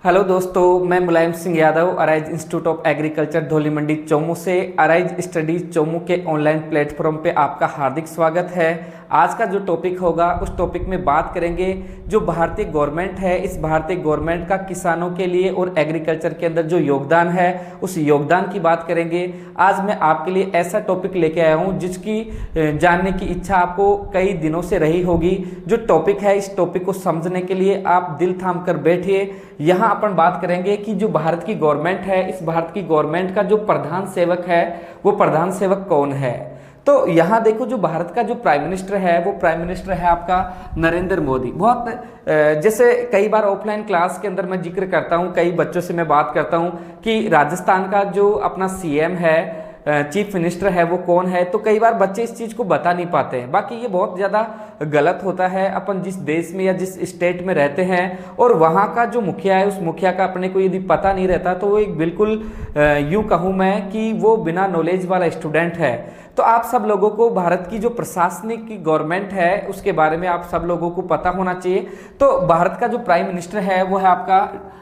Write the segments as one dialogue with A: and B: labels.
A: Hello दोस्तों, मैं Mulayam Singh Yadav Arise institute of agriculture Dhauli Mandi Chomu से अराइज स्टडीज चौमू के ऑनलाइन प्लेटफॉर्म पे आपका हार्दिक स्वागत है। आज का जो टॉपिक होगा उस टॉपिक में बात करेंगे जो भारतीय गवर्नमेंट है, इस भारतीय गवर्नमेंट का किसानों के लिए और एग्रीकल्चर के अंदर जो योगदान है उस योगदान की बात करेंगे। आज मैं आपके लिए ऐसा टॉपिक लेके आया हूँ जिसकी जानने की इच्छा आपको कई दिनों से रही होगी। जो टॉपिक है, इस टॉपिक को समझने के लिए आप दिल थाम कर बैठिए। यहाँ अपन बात करेंगे कि जो भारत की गवर्नमेंट है, इस भारत की गवर्नमेंट का जो प्रधान सेवक है वो प्रधान सेवक कौन है। तो यहाँ देखो, जो भारत का जो प्राइम मिनिस्टर है वो प्राइम मिनिस्टर है आपका नरेंद्र मोदी। बहुत जैसे कई बार ऑफलाइन क्लास के अंदर मैं जिक्र करता हूँ, कई बच्चों से मैं बात करता हूँ कि राजस्थान का जो अपना सीएम है, चीफ मिनिस्टर है, वो कौन है। तो कई बार बच्चे इस चीज़ को बता नहीं पाते हैं। बाकी ये बहुत ज़्यादा गलत होता है। अपन जिस देश में या जिस स्टेट में रहते हैं और वहाँ का जो मुखिया है, उस मुखिया का अपने को यदि पता नहीं रहता तो वो एक बिल्कुल यूँ कहूँ मैं कि वो बिना नॉलेज वाला स्टूडेंट है। तो आप सब लोगों को भारत की जो प्रशासनिक की गवर्नमेंट है उसके बारे में आप सब लोगों को पता होना चाहिए। तो भारत का जो प्राइम मिनिस्टर है वो है आपका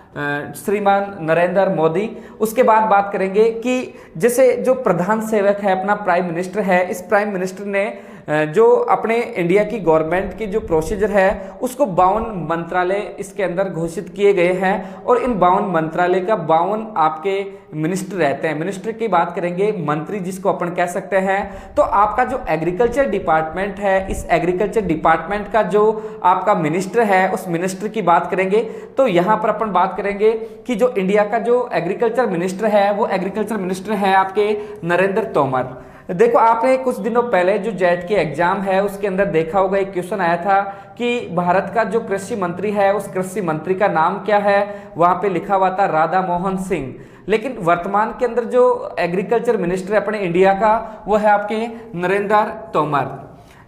A: श्रीमान नरेंद्र मोदी। उसके बाद बात करेंगे कि जैसे जो प्रधान सेवक है अपना प्राइम मिनिस्टर है, इस प्राइम मिनिस्टर ने जो अपने इंडिया की गवर्नमेंट की जो प्रोसीजर है उसको 52 मंत्रालय इसके अंदर घोषित किए गए हैं और इन 52 मंत्रालय का 52 आपके मिनिस्टर रहते हैं। मिनिस्टर की बात करेंगे, मंत्री जिसको अपन कह सकते हैं। तो आपका जो एग्रीकल्चर डिपार्टमेंट है, इस एग्रीकल्चर डिपार्टमेंट का जो आपका मिनिस्टर है उस मिनिस्टर की बात करेंगे। तो यहाँ पर अपन बात करेंगे कि जो इंडिया का जो एग्रीकल्चर मिनिस्टर है वो एग्रीकल्चर मिनिस्टर है आपके नरेंद्र तोमर। देखो, आपने कुछ दिनों पहले जो जेट की एग्जाम है उसके अंदर देखा होगा, एक क्वेश्चन आया था कि भारत का जो कृषि मंत्री है उस कृषि मंत्री का नाम क्या है। वहां पे लिखा हुआ था राधा मोहन सिंह। लेकिन वर्तमान के अंदर जो एग्रीकल्चर मिनिस्टर है अपने इंडिया का वो है आपके नरेंद्र तोमर।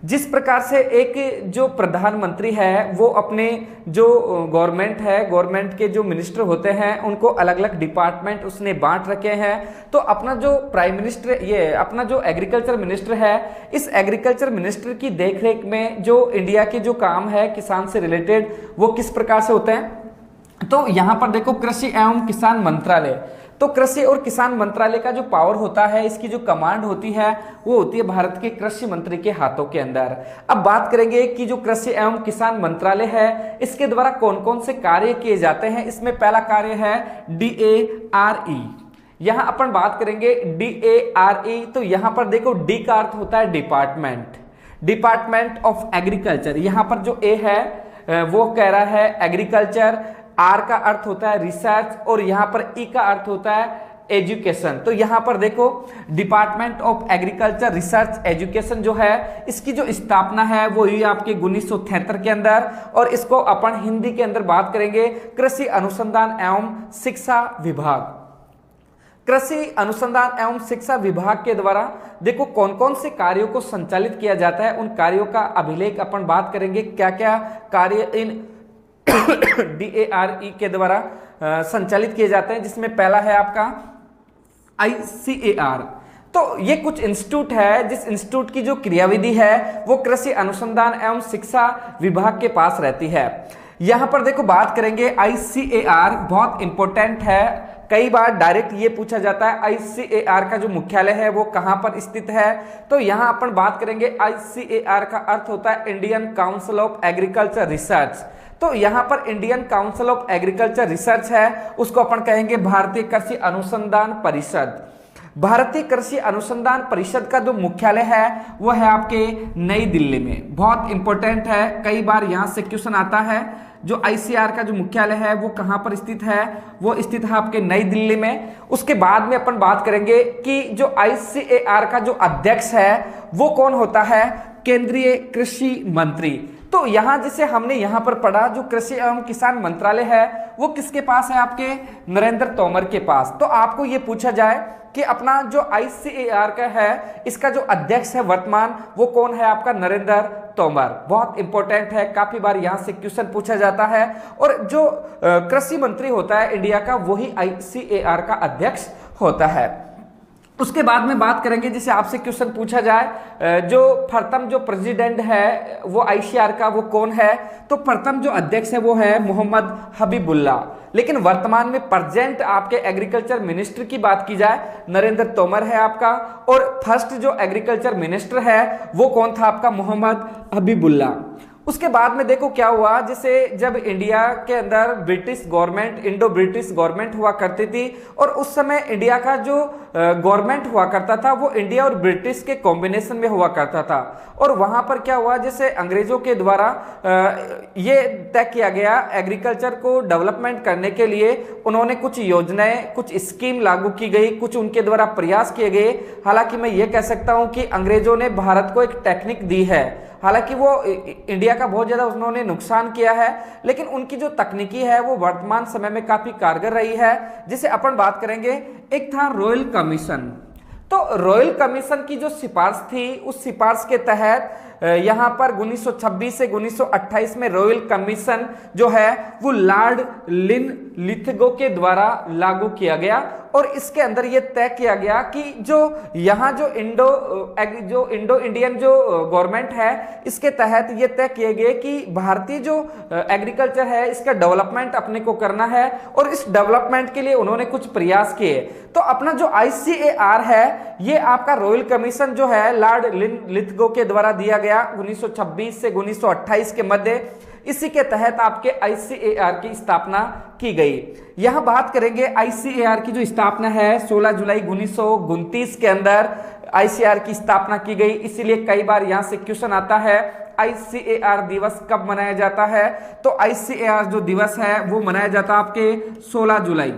A: जिस प्रकार से एक जो प्रधानमंत्री है वो अपने जो गवर्नमेंट है, गवर्नमेंट के जो मिनिस्टर होते हैं उनको अलग अलग डिपार्टमेंट उसने बांट रखे हैं। तो अपना जो प्राइम मिनिस्टर, ये अपना जो एग्रीकल्चर मिनिस्टर है, इस एग्रीकल्चर मिनिस्टर की देखरेख में जो इंडिया के जो काम है किसान से रिलेटेड वो किस प्रकार से होते हैं। तो यहाँ पर देखो, कृषि एवं किसान मंत्रालय। तो कृषि और किसान मंत्रालय का जो पावर होता है, इसकी जो कमांड होती है वो होती है भारत के कृषि मंत्री के हाथों के अंदर। अब बात करेंगे कि जो कृषि एवं किसान मंत्रालय है इसके द्वारा कौन कौन से कार्य किए जाते हैं। इसमें पहला कार्य है DARE। यहां अपन बात करेंगे DARE। तो यहां पर देखो, डी का अर्थ होता है डिपार्टमेंट, डिपार्टमेंट ऑफ एग्रीकल्चर। यहां पर जो ए है वो कह रहा है एग्रीकल्चर, आर का अर्थ होता है रिसर्च और यहां पर ई का अर्थ होता है एजुकेशन। तो यहां पर देखो, department of agriculture research education जो है इसकी जो स्थापना है वो हुई आपके 1973 के अंदर। और इसको अपन हिंदी के अंदर बात करेंगे कृषि अनुसंधान एवं शिक्षा विभाग। कृषि अनुसंधान एवं शिक्षा विभाग के द्वारा देखो कौन कौन से कार्यों को संचालित किया जाता है, उन कार्यों का अभिलेख अपन बात करेंगे। क्या क्या कार्य इन DARE के द्वारा संचालित किए जाते हैं, जिसमें पहला है आपका ICAR। तो ये कुछ इंस्टीट्यूट है, जिस इंस्टीट्यूट की जो क्रियाविधि है वो कृषि अनुसंधान एवं शिक्षा विभाग के पास रहती है। यहां पर देखो बात करेंगे ICAR, बहुत इंपॉर्टेंट है। कई बार डायरेक्ट ये पूछा जाता है ICAR का जो मुख्यालय है वो कहां पर स्थित है। तो यहां अपन बात करेंगे ICAR का अर्थ होता है Indian council of agriculture research. तो यहां पर Indian council of agriculture research है, उसको अपन कहेंगे भारतीय कृषि अनुसंधान परिषद। भारतीय कृषि अनुसंधान परिषद का जो मुख्यालय है वो है आपके नई दिल्ली में। बहुत इंपॉर्टेंट है, कई बार यहां से क्वेश्चन आता है। जो ICAR का जो मुख्यालय है वो कहां पर स्थित है, वो स्थित है आपके नई दिल्ली में। उसके बाद में अपन बात करेंगे कि जो ICAR का जो अध्यक्ष है वो कौन होता है, केंद्रीय कृषि मंत्री। तो यहां जैसे हमने यहां पर पढ़ा, जो कृषि एवं किसान मंत्रालय है वो किसके पास है, आपके नरेंद्र तोमर के पास। तो आपको ये पूछा जाए कि अपना जो ICAR का है इसका जो अध्यक्ष है वर्तमान वो कौन है, आपका नरेंद्र तोमर। बहुत इंपॉर्टेंट है, काफी बार यहां से क्वेश्चन पूछा जाता है। और जो कृषि मंत्री होता है इंडिया का वही ICAR का अध्यक्ष होता है। उसके बाद में बात करेंगे, जिसे आपसे क्वेश्चन पूछा जाए जो प्रथम जो प्रेसिडेंट है वो आईसीएआर का वो कौन है, तो प्रथम जो अध्यक्ष है वो है मोहम्मद हबीबुल्ला। लेकिन वर्तमान में प्रेजेंट आपके एग्रीकल्चर मिनिस्टर की बात की जाए, नरेंद्र तोमर है आपका। और फर्स्ट जो एग्रीकल्चर मिनिस्टर है वो कौन था आपका, मोहम्मद हबीबुल्ला। उसके बाद में देखो क्या हुआ, जैसे जब इंडिया के अंदर British government, Indo British government हुआ करती थी, और उस समय इंडिया का जो गवर्नमेंट हुआ करता था वो इंडिया और ब्रिटिश के कॉम्बिनेशन में हुआ करता था। और वहां पर क्या हुआ, जैसे अंग्रेजों के द्वारा ये तय किया गया एग्रीकल्चर को डेवलपमेंट करने के लिए उन्होंने कुछ योजनाएं, कुछ स्कीम लागू की गई, कुछ उनके द्वारा प्रयास किए गए। हालांकि मैं ये कह सकता हूं कि अंग्रेजों ने भारत को एक टेक्निक दी है, हालांकि वो इंडिया का बहुत ज्यादा उन्होंने नुकसान किया है, लेकिन उनकी जो तकनीकी है वो वर्तमान समय में काफी कारगर रही है। जिसे अपन बात करेंगे, एक था रॉयल कमीशन। तो रॉयल कमीशन की जो सिफारिश थी, उस सिफारिश के तहत यहां पर 1926 से 1928 में रॉयल कमीशन जो है वो लॉर्ड लिनलिथगो के द्वारा लागू किया गया। और इसके अंदर यह तय किया गया कि जो यहाँ जो इंडो इंडियन जो गवर्नमेंट है, इसके तहत यह तय किए गए कि भारतीय जो एग्रीकल्चर है इसका डेवलपमेंट अपने को करना है, और इस डेवलपमेंट के लिए उन्होंने कुछ प्रयास किए। तो अपना जो आईसीएआर है ये आपका रॉयल कमीशन जो है लॉर्ड लिनलिथगो के द्वारा दिया गया 1926 से 1928 के मध्य, इसी के तहत आपके आईसीएआर की स्थापना की गई। यहां बात करेंगे आईसीएआर की जो स्थापना है 16 जुलाई 1929 के अंदर आईसीएआर की स्थापना की गई। इसीलिए कई बार यहां से क्वेश्चन आता है आईसीएआर दिवस कब मनाया जाता है, तो आईसीएआर जो दिवस है वो मनाया जाता है आपके 16 जुलाई।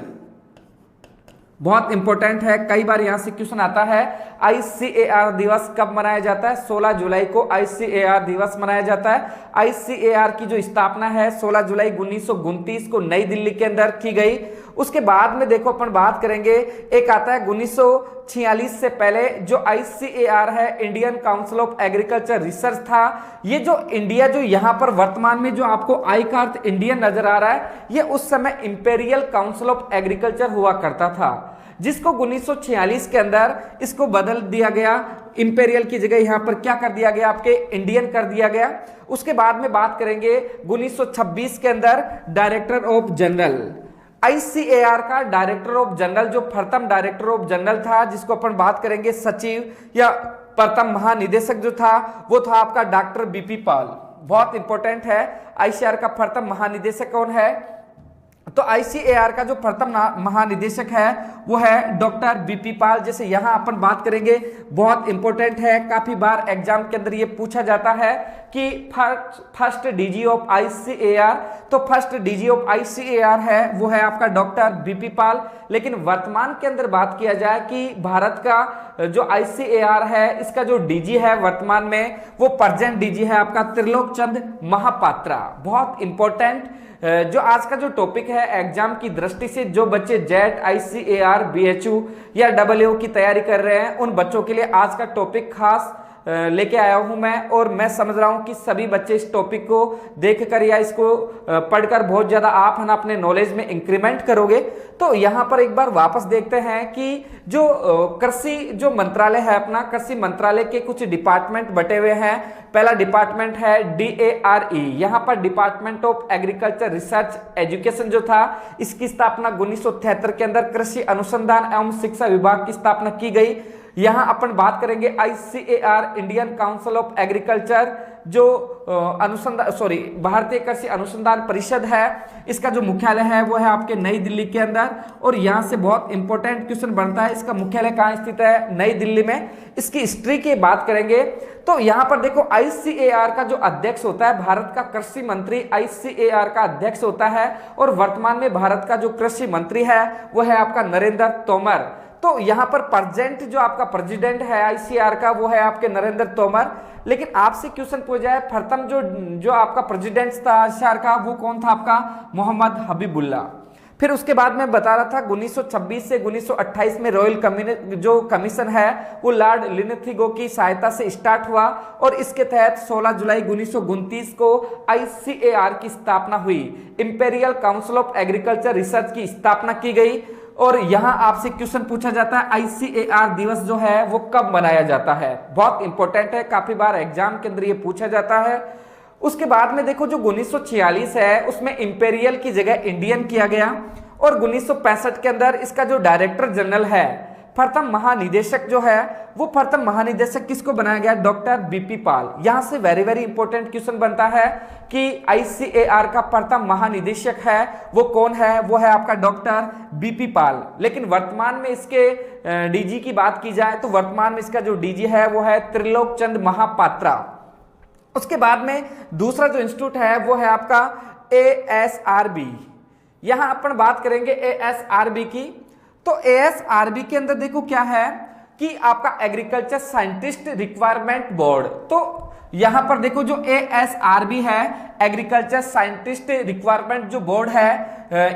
A: बहुत इंपॉर्टेंट है, कई बार यहां से क्वेश्चन आता है आईसीएआर दिवस कब मनाया जाता है, 16 जुलाई को आईसीएआर दिवस मनाया जाता है। आईसीएआर की जो स्थापना है 16 जुलाई 1929 को नई दिल्ली के अंदर की गई। उसके बाद में देखो अपन बात करेंगे, एक आता है 1946 से पहले जो आईसीएआर है Indian council of agriculture research था। ये जो इंडिया जो यहां पर वर्तमान में जो आपको आई का अर्थ इंडियन नजर आ रहा है, ये उस समय इंपेरियल काउंसिल ऑफ एग्रीकल्चर हुआ करता था, जिसको 1946 के अंदर इसको बदल दिया गया, इंपेरियल की जगह यहां पर क्या कर दिया गया, आपके इंडियन कर दिया गया। उसके बाद में बात करेंगे 1926 के अंदर डायरेक्टर ऑफ जनरल, आईसीएआर का डायरेक्टर ऑफ जनरल, जो प्रथम डायरेक्टर ऑफ जनरल था, जिसको अपन बात करेंगे सचिव या प्रथम महानिदेशक जो था वो था आपका डॉक्टर बीपी पाल। बहुत इंपॉर्टेंट है, आईसीएआर का प्रथम महानिदेशक कौन है, तो आईसीएआर का जो प्रथम महानिदेशक है वो है डॉक्टर बीपी पाल। जैसे यहां अपन बात करेंगे, बहुत इंपॉर्टेंट है, काफी बार एग्जाम के अंदर ये पूछा जाता है कि फर्स्ट डीजी ऑफ आईसीएआर, तो फर्स्ट डीजी ऑफ आईसीएआर है वो है आपका डॉक्टर बीपी पाल। लेकिन वर्तमान के अंदर बात किया जाए कि भारत का जो आईसीएआर है इसका जो डीजी है वर्तमान में वो प्रेजेंट डीजी है आपका त्रिलोक चंद महापात्रा। बहुत इंपॉर्टेंट जो आज का जो टॉपिक है एग्जाम की दृष्टि से, जो बच्चे जेट, आईसीएआर, बीएचयू या डबलयू की तैयारी कर रहे हैं उन बच्चों के लिए आज का टॉपिक खास लेके आया हूं मैं। और मैं समझ रहा हूं कि सभी बच्चे इस टॉपिक को देखकर या इसको पढ़कर बहुत ज्यादा आप है ना अपने नॉलेज में इंक्रीमेंट करोगे। तो यहां पर एक बार वापस देखते हैं कि जो कृषि जो मंत्रालय है अपना, कृषि मंत्रालय के कुछ डिपार्टमेंट बटे हुए हैं। पहला डिपार्टमेंट है DARE, यहां पर department of agriculture research education जो था, इसकी स्थापना 1973 के अंदर कृषि अनुसंधान एवं शिक्षा विभाग की स्थापना की गई। यहां अपन बात करेंगे ICAR Indian council of agriculture, जो भारतीय कृषि अनुसंधान परिषद है, इसका जो मुख्यालय है वो है आपके नई दिल्ली के अंदर। और यहां से बहुत इंपॉर्टेंट क्वेश्चन बनता है, इसका मुख्यालय कहां स्थित है, नई दिल्ली में। इसकी हिस्ट्री की बात करेंगे तो यहां पर देखो आईसीएआर का जो अध्यक्ष होता है, भारत का कृषि मंत्री आईसीएआर का अध्यक्ष होता है, और वर्तमान में भारत का जो कृषि मंत्री है वो है आपका नरेंद्र तोमर। तो यहां पर प्रेजेंट जो आपका प्रेसिडेंट है आईसीएआर का वो है आपके नरेंद्र तोमर। लेकिन आपसे क्वेश्चन पूछा जाए प्रथम जो आपका प्रेसिडेंट था आईसीएआर का वो कौन था, आपका मोहम्मद हबीबुल्ला। फिर उसके बाद मैं बता रहा था 1926 से 1928 में रॉयल जो कमीशन है वो लॉर्ड लिनलिथगो की सहायता से स्टार्ट हुआ, और इसके तहत 16 जुलाई 1929 को आईसीएआर की स्थापना हुई, imperial council of agriculture research की स्थापना की गई। और यहां आपसे क्वेश्चन पूछा जाता है ICAR दिवस जो है वो कब मनाया जाता है, बहुत इंपॉर्टेंट है, काफी बार एग्जाम के अंदर ये पूछा जाता है। उसके बाद में देखो जो 1946 है उसमें इंपेरियल की जगह इंडियन किया गया, और 1965 के अंदर इसका जो डायरेक्टर जनरल है, प्रथम महानिदेशक जो है वो प्रथम महानिदेशक किसको बनाया गया, डॉक्टर बीपी पाल। यहां से वेरी वेरी इंपॉर्टेंट क्वेश्चन बनता है कि ICAR का प्रथम महानिदेशक है वो कौन है, वो है आपका डॉक्टर बीपी पाल। लेकिन वर्तमान में इसके डीजी की बात की जाए तो वर्तमान में इसका जो डीजी है वो है त्रिलोक चंद महापात्रा। उसके बाद में दूसरा जो इंस्टीट्यूट है वो है आपका ASRB। यहां अपन बात करेंगे ASRB की, तो ASRB के अंदर देखो क्या है कि आपका एग्रीकल्चर साइंटिस्ट रिक्वायरमेंट बोर्ड। तो यहां पर देखो जो ASRB है, एग्रीकल्चर साइंटिस्ट रिक्वायरमेंट जो बोर्ड है,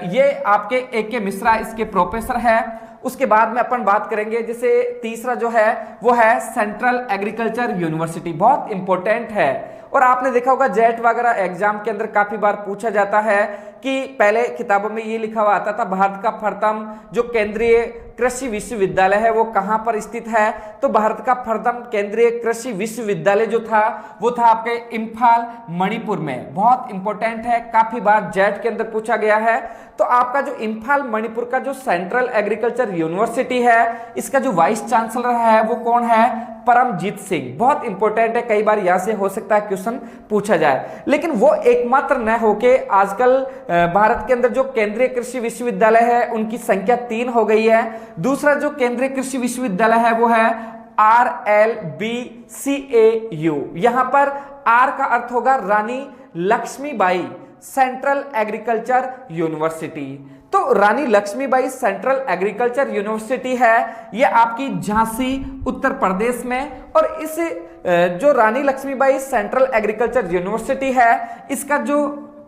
A: ये आपके AK मिश्रा इसके प्रोफेसर है। उसके बाद में अपन बात करेंगे जैसे तीसरा जो है वो है सेंट्रल एग्रीकल्चर यूनिवर्सिटी, बहुत इंपॉर्टेंट है। और आपने देखा होगा जेट वगैरह एग्जाम के अंदर काफी बार पूछा जाता है कि पहले किताबों में ये लिखा हुआ आता था भारत का प्रथम जो केंद्रीय कृषि विश्वविद्यालय है वो कहां पर स्थित है, तो भारत का प्रथम केंद्रीय कृषि विश्वविद्यालय जो था वो था आपके इम्फाल मणिपुर में। बहुत इंपॉर्टेंट है, काफी बार जेट के अंदर पूछा गया है। तो आपका जो इम्फाल मणिपुर का जो सेंट्रल एग्रीकल्चर यूनिवर्सिटी है, इसका जो वाइस चांसलर है वो कौन है, परमजीत सिंह। बहुत इंपॉर्टेंट है, कई बार यहां से हो सकता है क्वेश्चन पूछा जाए। लेकिन वो एकमात्र न होके आजकल भारत के अंदर जो केंद्रीय कृषि विश्वविद्यालय है उनकी संख्या 3 हो गई है। दूसरा जो केंद्रीय कृषि विश्वविद्यालय है वो है RLBCAU। यहां पर R का अर्थ होगा रानी लक्ष्मीबाई सेंट्रल एग्रीकल्चर यूनिवर्सिटी। तो रानी लक्ष्मीबाई सेंट्रल एग्रीकल्चर यूनिवर्सिटी है ये आपकी झांसी उत्तर प्रदेश में, और इस जो रानी लक्ष्मीबाई सेंट्रल एग्रीकल्चर यूनिवर्सिटी है इसका जो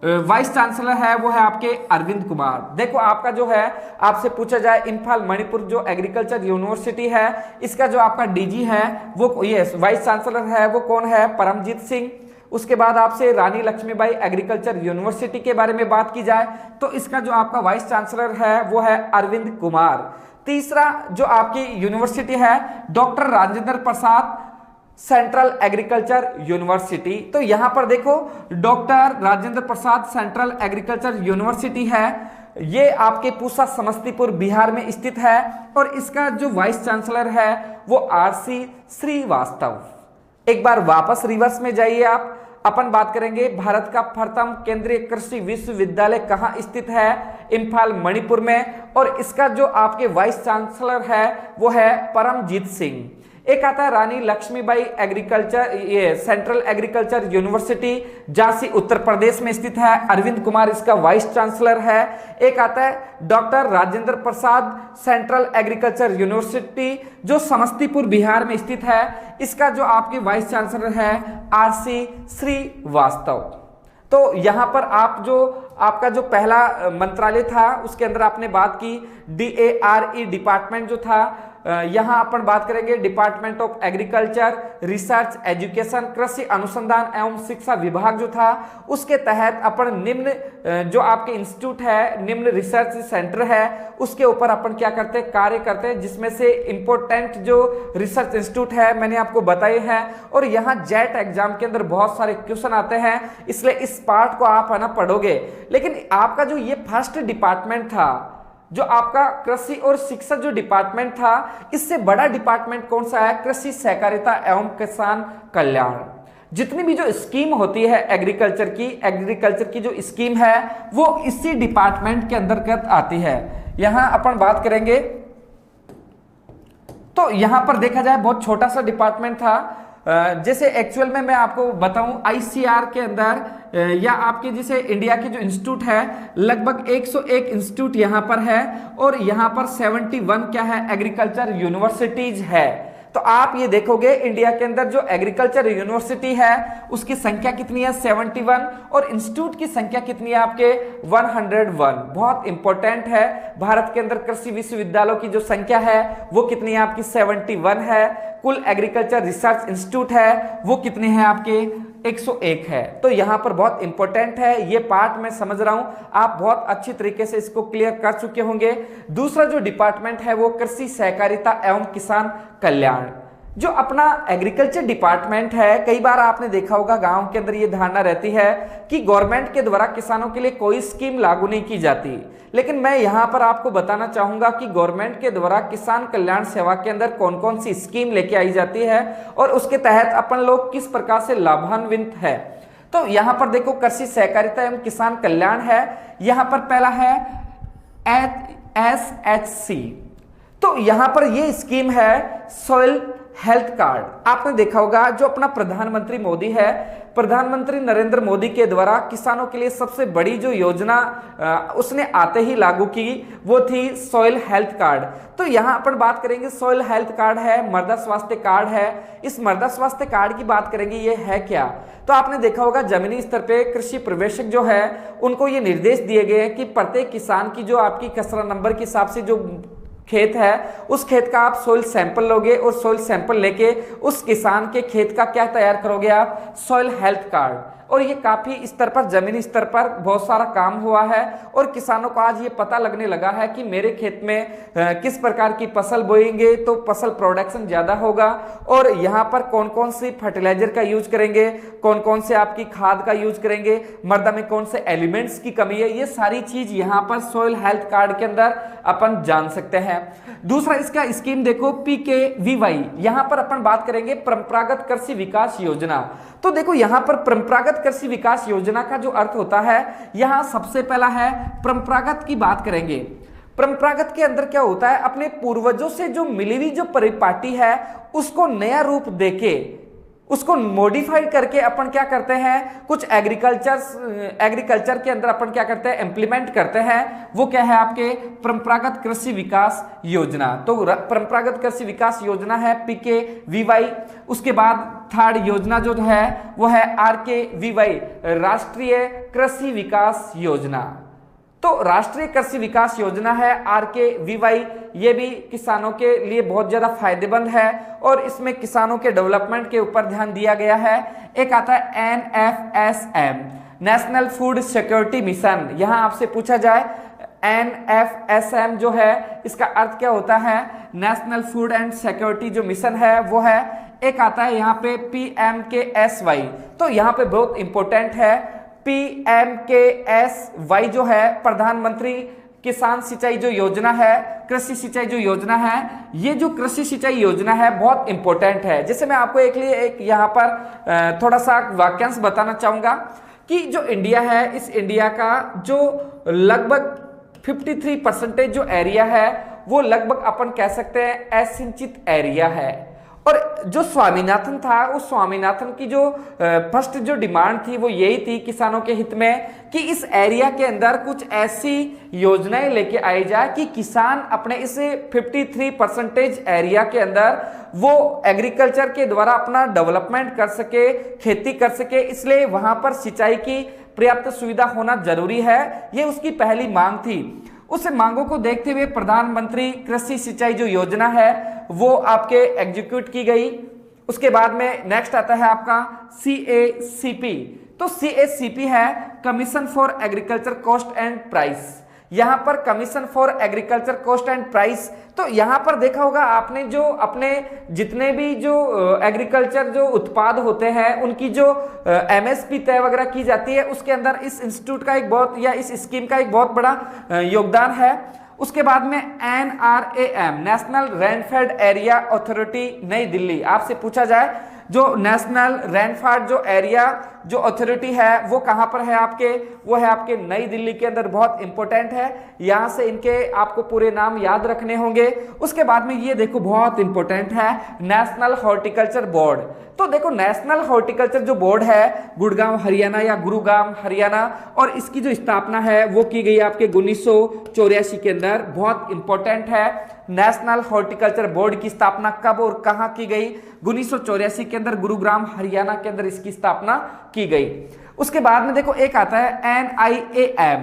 A: वाइस चांसलर है वो है आपके अरविंद कुमार। देखो आपका जो है आपसे पूछा जाए इम्फाल मणिपुर जो एग्रीकल्चर यूनिवर्सिटी है इसका जो आपका डीजी है वो ये वाइस चांसलर है वो कौन है, परमजीत सिंह। उसके बाद आपसे रानी लक्ष्मीबाई एग्रीकल्चर यूनिवर्सिटी के बारे में बात की जाए तो इसका जो आपका वाइस चांसलर है वो है अरविंद कुमार। तीसरा जो आपकी यूनिवर्सिटी है doctor Rajendra Prasad central agriculture university. तो यहां पर देखो doctor Rajendra Prasad central agriculture university है, ये आपके पूसा समस्तीपुर बिहार में स्थित है, और इसका जो वाइस चांसलर है वो RC श्रीवास्तव। एक बार वापस रिवर्स में जाइए आप, अपन बात करेंगे भारत का प्रथम केंद्रीय कृषि विश्वविद्यालय कहां स्थित है, इम्फाल मणिपुर में, और इसका जो आपके वाइस चांसलर है वो है परमजीत सिंह। एक आता है रानी लक्ष्मीबाई एग्रीकल्चर ये central agriculture university Jhansi Uttar Pradesh में स्थित है, अरविंद कुमार इसका वाइस चांसलर है। एक आता है doctor Rajendra Prasad central agriculture university जो समस्तीपुर बिहार में स्थित है, इसका जो आपके वाइस चांसलर है RC श्रीवास्तव। तो यहां पर आप जो आपका जो पहला मंत्रालय था उसके अंदर आपने बात की DARE डिपार्टमेंट जो था, यहां अपन बात करेंगे department of agriculture research education कृषि अनुसंधान एवं शिक्षा विभाग जो था उसके तहत अपन निम्न जो आपके इंस्टीट्यूट है, निम्न रिसर्च सेंटर है, उसके ऊपर अपन क्या करते हैं, कार्य करते हैं, जिसमें से इंपॉर्टेंट जो रिसर्च इंस्टीट्यूट है मैंने आपको बताए हैं। और यहाँ जेट एग्जाम के अंदर बहुत सारे क्वेश्चन आते हैं, इसलिए इस पार्ट को आप है ना पढ़ोगे। लेकिन आपका जो ये फर्स्ट डिपार्टमेंट था जो आपका कृषि और शिक्षा जो डिपार्टमेंट था, इससे बड़ा डिपार्टमेंट कौन सा है, कृषि सहकारिता एवं किसान कल्याण। जितनी भी जो स्कीम होती है एग्रीकल्चर की जो स्कीम है वो इसी डिपार्टमेंट के अंतर्गत आती है। यहां अपन बात करेंगे तो यहां पर देखा जाए बहुत छोटा सा डिपार्टमेंट था। जैसे एक्चुअल में मैं आपको बताऊं ICAR के अंदर या आपके जैसे इंडिया के जो इंस्टीट्यूट है लगभग 101 इंस्टीट्यूट यहां पर है, और यहां पर 71 क्या है एग्रीकल्चर यूनिवर्सिटीज है। तो आप ये देखोगे इंडिया के अंदर जो एग्रीकल्चर यूनिवर्सिटी है उसकी संख्या कितनी है 71, और इंस्टीट्यूट की संख्या कितनी है आपके 101। बहुत इंपॉर्टेंट है, भारत के अंदर कृषि विश्वविद्यालयों की जो संख्या है वो कितनी है आपकी 71 है। कुल एग्रीकल्चर रिसर्च इंस्टीट्यूट है वो कितने हैं आपके 101 है। तो यहाँ पर बहुत इंपॉर्टेंट है ये पार्ट, मैं समझ रहा हूँ आप बहुत अच्छी तरीके से इसको क्लियर कर चुके होंगे। दूसरा जो डिपार्टमेंट है वो कृषि सहकारिता एवं किसान कल्याण। जो अपना एग्रीकल्चर डिपार्टमेंट है, कई बार आपने देखा होगा गांव के अंदर ये धारणा रहती है कि गवर्नमेंट के द्वारा किसानों के लिए कोई स्कीम लागू नहीं की जाती, लेकिन मैं यहां पर आपको बताना चाहूंगा कि गवर्नमेंट के द्वारा किसान कल्याण सेवा के अंदर कौन कौन सी स्कीम लेके आई जाती है और उसके तहत अपन लोग किस प्रकार से लाभान्वित है। तो यहां पर देखो कृषि सहकारिता एवं किसान कल्याण है, यहां पर पहला है SHC। तो यहां पर ये स्कीम है सॉइल हेल्थ कार्ड। आपने देखा होगा जो अपना प्रधानमंत्री मोदी है, प्रधानमंत्री नरेंद्र मोदी के द्वारा किसानों के लिए सबसे बड़ी जो योजना उसने आते ही लागू की वो थी सॉइल हेल्थ कार्ड। तो यहाँ अपन बात करेंगे सॉइल हेल्थ कार्ड है, मृदा स्वास्थ्य कार्ड है। इस मृदा स्वास्थ्य कार्ड की बात करेंगे, ये है क्या? तो आपने देखा होगा जमीनी स्तर पे कृषि पर्यवेक्षक जो है उनको ये निर्देश दिए गए हैं कि प्रत्येक किसान की जो आपकी खसरा नंबर के हिसाब से जो खेत है उस खेत का आप सोइल सैंपल लोगे और सोइल सैंपल लेके उस किसान के खेत का क्या तैयार करोगे आप? Soil health card. और ये काफी स्तर पर, जमीनी स्तर पर बहुत सारा काम हुआ है और किसानों को आज ये पता लगने लगा है कि मेरे खेत में किस प्रकार की फसल बोएंगे तो फसल प्रोडक्शन ज्यादा होगा और यहाँ पर कौन कौन सी फर्टिलाइजर का यूज करेंगे, कौन कौन से आपकी खाद का यूज करेंगे, मृदा में कौन से एलिमेंट्स की कमी है, ये सारी चीज यहाँ पर सॉइल हेल्थ कार्ड के अंदर अपन जान सकते हैं। दूसरा इसका स्कीम देखो PKVY, यहाँ पर अपन बात करेंगे परंपरागत कृषि विकास योजना। तो देखो यहाँ पर परंपरागत कृषि विकास योजना का जो अर्थ होता है, यहाँ सबसे पहला है परंपरागत की बात करेंगे। परंपरागत के अंदर क्या होता है, अपने पूर्वजों से जो मिली हुई जो परिपाटी है उसको नया रूप देके उसको मॉडिफाइड करके अपन क्या करते हैं, कुछ एग्रीकल्चर के अंदर अपन क्या करते हैं, इंप्लीमेंट करते हैं। वो क्या है आपके परंपरागत कृषि विकास योजना। तो परंपरागत कृषि विकास योजना है PKVY। उसके बाद थर्ड योजना जो है वो है RKVY, राष्ट्रीय कृषि विकास योजना। तो राष्ट्रीय कृषि विकास योजना है RKVY, ये भी किसानों के लिए बहुत ज्यादा फायदेमंद है और इसमें किसानों के डेवलपमेंट के ऊपर ध्यान दिया गया है। एक आता है NFSM, national food security mission. यहां आपसे पूछा जाए NFSM जो है इसका अर्थ क्या होता है, नेशनल फूड एंड सिक्योरिटी जो मिशन है वो है। एक आता है यहाँ पे PMKSY, तो यहाँ पे बहुत इंपॉर्टेंट है PMKSY जो है प्रधानमंत्री किसान सिंचाई जो योजना है, कृषि सिंचाई जो योजना है, ये जो कृषि सिंचाई योजना है बहुत इंपॉर्टेंट है। जैसे मैं आपको एक यहाँ पर थोड़ा सा वाक्यांश बताना चाहूंगा कि जो इंडिया है, इस इंडिया का जो लगभग 53% जो एरिया है वो लगभग अपन कह सकते हैं असिंचित एरिया है। और जो स्वामीनाथन था, उस स्वामीनाथन की जो फर्स्ट जो डिमांड थी वो यही थी किसानों के हित में कि इस एरिया के अंदर कुछ ऐसी योजनाएं लेके आई जाए कि किसान अपने इस 53% एरिया के अंदर वो एग्रीकल्चर के द्वारा अपना डेवलपमेंट कर सके, खेती कर सके। इसलिए वहां पर सिंचाई की पर्याप्त सुविधा होना जरूरी है, ये उसकी पहली मांग थी। उस मांगों को देखते हुए प्रधानमंत्री कृषि सिंचाई जो योजना है वो आपके एग्जीक्यूट की गई। उसके बाद में नेक्स्ट आता है आपका CACP। तो CACP है commission for agriculture cost and price. यहां पर commission for agriculture cost and price, तो यहां पर देखा होगा आपने जो अपने जितने भी जो एग्रीकल्चर जो उत्पाद होते हैं उनकी जो MSP तय वगैरह की जाती है, उसके अंदर इस इंस्टीट्यूट का एक बहुत या इस स्कीम का एक बहुत बड़ा योगदान है। उसके बाद में NRAM, national rainfed area authority नई दिल्ली। आपसे पूछा जाए जो नेशनल रेनफेड जो एरिया जो अथॉरिटी है वो कहां पर है आपके, वो है आपके नई दिल्ली के अंदर, बहुत इंपॉर्टेंट है। यहां से इनके आपको पूरे नाम याद रखने होंगे। उसके बाद में ये देखो बहुत इंपॉर्टेंट है नेशनल हॉर्टिकल्चर बोर्ड। तो देखो नेशनल हॉर्टिकल्चर जो बोर्ड है गुड़गांव हरियाणा या गुरुग्राम हरियाणा, और इसकी जो स्थापना है वो की गई आपके 1984 के अंदर। बहुत इंपॉर्टेंट है, नेशनल हॉर्टिकल्चर बोर्ड की स्थापना कब और कहां की गई? 1984 के अंदर गुरुग्राम हरियाणा के अंदर इसकी स्थापना की गई। उसके बाद में देखो एक आता है NIAM,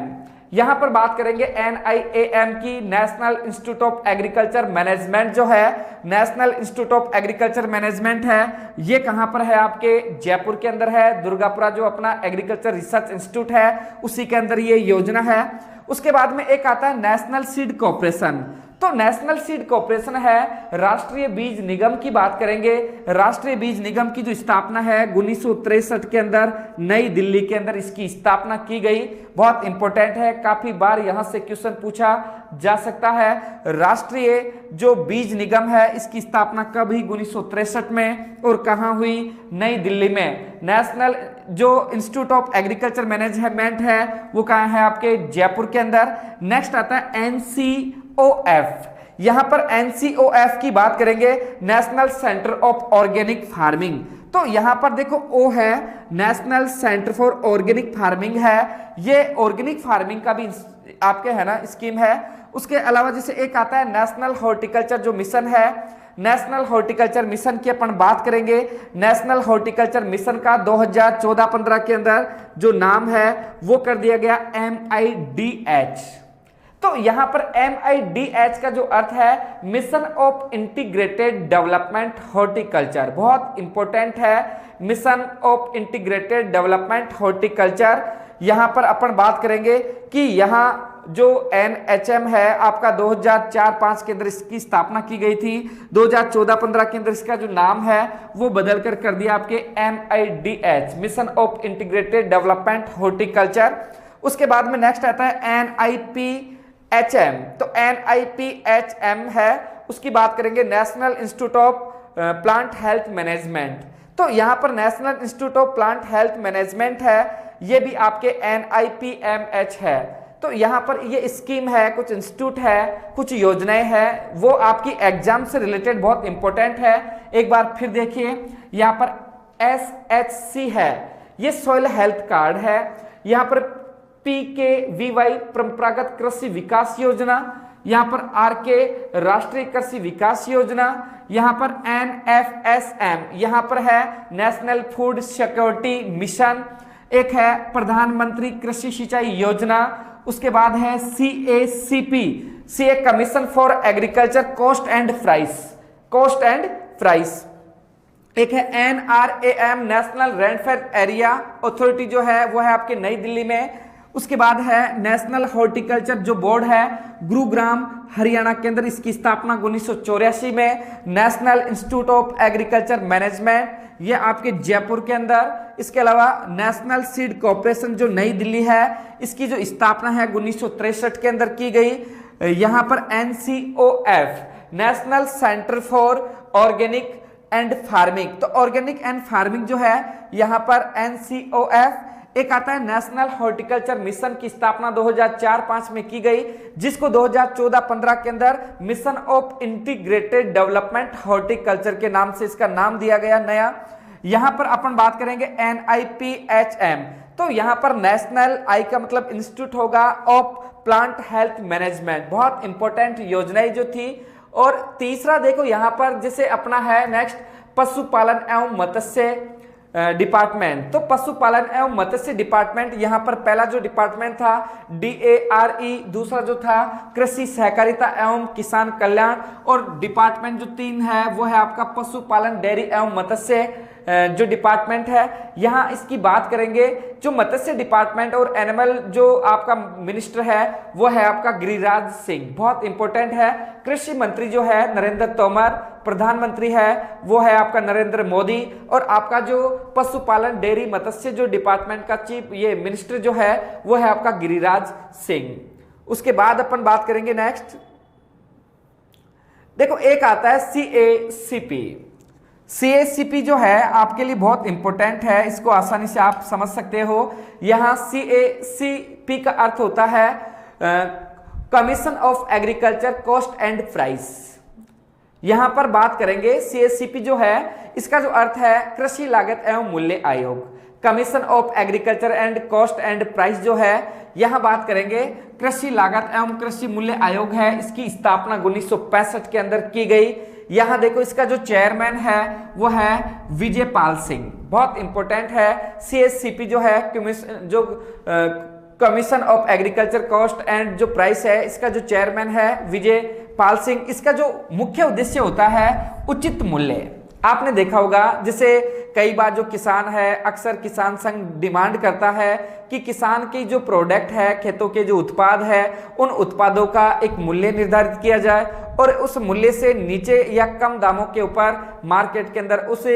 A: यहां पर बात करेंगे NIAM की, national institute of agriculture management जो है, national institute of agriculture management है, ये कहां पर है? आपके जयपुर के अंदर है। दुर्गापुरा जो अपना एग्रीकल्चर रिसर्च इंस्टीट्यूट है उसी के अंदर ये योजना है। उसके बाद में एक आता है नेशनल सीड कॉर्पोरेशन। तो नेशनल सीड कॉर्पोरेशन है राष्ट्रीय बीज निगम की बात करेंगे। राष्ट्रीय बीज निगम की जो स्थापना है 1963 के अंदर नई दिल्ली के अंदर इसकी स्थापना की गई। बहुत इंपॉर्टेंट है, काफी बार यहां से क्वेश्चन पूछा जा सकता है। राष्ट्रीय जो बीज निगम है इसकी स्थापना कब हुई? 1963 में। और कहां हुई? नई दिल्ली में। नेशनल जो इंस्टीट्यूट ऑफ एग्रीकल्चर मैनेजमेंट है वो कहां है? आपके जयपुर के अंदर। नेक्स्ट आता है NCOF। यहां पर NCOF की बात करेंगे, national centre of organic farming. तो यहां पर देखो O है, national centre for organic farming है। ये ऑर्गेनिक फार्मिंग का भी आपके है ना स्कीम है। उसके अलावा जैसे एक आता है नेशनल हॉर्टिकल्चर जो मिशन है, नेशनल हॉर्टिकल्चर मिशन की अपन बात करेंगे। नेशनल हॉर्टिकल्चर मिशन का 2014-15 के अंदर जो नाम है वो कर दिया गया MIDH। तो यहां पर MIDH का जो अर्थ है mission of integrated development horticulture, बहुत इंपॉर्टेंट है। Mission of integrated development horticulture. यहां पर अपन बात करेंगे कि यहां जो NHM है आपका 2004-5 के अंदर इसकी स्थापना की गई थी। 2014-15 के अंदर इसका जो नाम है वो बदल कर दिया आपके MIDH, mission of integrated development horticulture. उसके बाद में नेक्स्ट आता है NIPHM। तो NIPHM है, उसकी बात करेंगे national institute of plant health management. तो यहां पर national institute of plant health management है, ये भी आपके NIPMH है। तो यहां पर ये स्कीम है, कुछ इंस्टीट्यूट है, कुछ योजनाएं हैं, वो आपकी एग्जाम से रिलेटेड बहुत इंपॉर्टेंट है। एक बार फिर देखिए, यहां पर SHC है, ये सॉइल हेल्थ कार्ड है। यहां पर PKVY परंपरागत कृषि विकास योजना, यहां पर RK राष्ट्रीय कृषि विकास योजना, यहां पर NFSM यहां पर है नेशनल फूड सिक्योरिटी मिशन, एक है प्रधानमंत्री कृषि सिंचाई योजना। उसके बाद है CACP commission for agriculture cost and price. एक है NRAM national rainfed area authority जो है वो है आपके नई दिल्ली में। उसके बाद है नेशनल हॉर्टिकल्चर जो बोर्ड है गुरुग्राम हरियाणा के अंदर, इसकी स्थापना 1984 में। National institute of agriculture management ये आपके जयपुर के अंदर। इसके अलावा नेशनल सीड कॉर्पोरेशन जो नई दिल्ली है इसकी जो स्थापना है 1963 के अंदर की गई। यहां पर NCOF national centre for organic and farming. तो ऑर्गेनिक एंड फार्मिंग जो है यहां पर NCOF। एक आता है नेशनल हॉर्टिकल्चर मिशन की स्थापना 2004-5 में की गई, जिसको 2014-15 के अंदर mission of integrated development horticulture के नाम से इसका नाम दिया गया नया। यहां पर अपन बात करेंगे NIPHM। तो यहां पर नेशनल आई का मतलब इंस्टीट्यूट होगा ऑफ प्लांट हेल्थ मैनेजमेंट, बहुत इंपॉर्टेंट योजनाएं जो थी। और तीसरा देखो यहां पर जैसे अपना है नेक्स्ट पशुपालन एवं मत्स्य डिपार्टमेंट। तो पशुपालन एवं मत्स्य डिपार्टमेंट, यहां पर पहला जो डिपार्टमेंट था DARE, दूसरा जो था कृषि सहकारिता एवं किसान कल्याण, और डिपार्टमेंट जो 3 है वो है आपका पशुपालन डेयरी एवं मत्स्य जो डिपार्टमेंट है। यहां इसकी बात करेंगे जो मत्स्य डिपार्टमेंट और एनिमल जो आपका मिनिस्टर है वो है आपका गिरिराज सिंह, बहुत इंपॉर्टेंट है। कृषि मंत्री जो है नरेंद्र तोमर, प्रधानमंत्री है वो है आपका नरेंद्र मोदी, और आपका जो पशुपालन डेयरी मत्स्य जो डिपार्टमेंट का चीफ ये मिनिस्टर जो है वो है आपका गिरिराज सिंह। उसके बाद अपन बात करेंगे नेक्स्ट, देखो एक आता है CACP जो है आपके लिए बहुत इंपॉर्टेंट है, इसको आसानी से आप समझ सकते हो। यहां CACP का अर्थ होता है commission of agriculture cost and price. यहां पर बात करेंगे CACP जो है इसका जो अर्थ है कृषि लागत एवं मूल्य आयोग। Commission of agriculture and cost and price जो है यहां बात करेंगे कृषि लागत एवं कृषि मूल्य आयोग है, इसकी स्थापना 1965 के अंदर की गई। यहां देखो इसका जो चेयरमैन है वो है विजय पाल सिंह, बहुत इंपॉर्टेंट है। CACP जो है जो commission of agriculture cost and जो प्राइस है, इसका जो चेयरमैन है विजय पाल सिंह। इसका जो मुख्य उद्देश्य होता है उचित मूल्य। आपने देखा होगा जैसे कई बार जो किसान है, अक्सर किसान संघ डिमांड करता है कि किसान की जो प्रोडक्ट है, खेतों के जो उत्पाद है, उन उत्पादों का एक मूल्य निर्धारित किया जाए और उस मूल्य से नीचे या कम दामों के ऊपर मार्केट के अंदर उस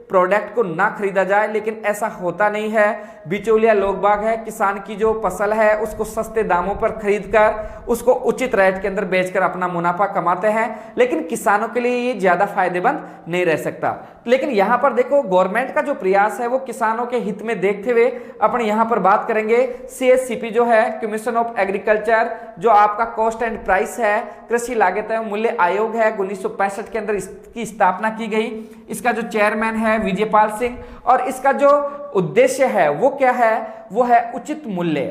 A: प्रोडक्ट को ना खरीदा जाए। लेकिन ऐसा होता नहीं है। बिचौलिया लोग बाग है, किसान की जो फसल है उसको सस्ते दामों पर खरीद कर उसको उचित रेट के अंदर बेचकर अपना मुनाफा कमाते हैं, लेकिन किसानों के लिए ये ज्यादा फायदेमंद नहीं रह सकता। लेकिन यहाँ पर देखो गवर्नमेंट का जो प्रयास है वो किसानों के हित में देखते हुए अपन यहाँ पर बात करेंगे CSCP जो है, कमीशन ऑफ एग्रीकल्चर, जो आपका कॉस्ट एंड प्राइस है, कृषि लागत एवं मूल्य आयोग है, 1965 के अंदर इसकी स्थापना की गई। इसका जो चेयरमैन है विजयपाल सिंह और इसका जो उद्देश्य है वो क्या है, वो है उचित मूल्य।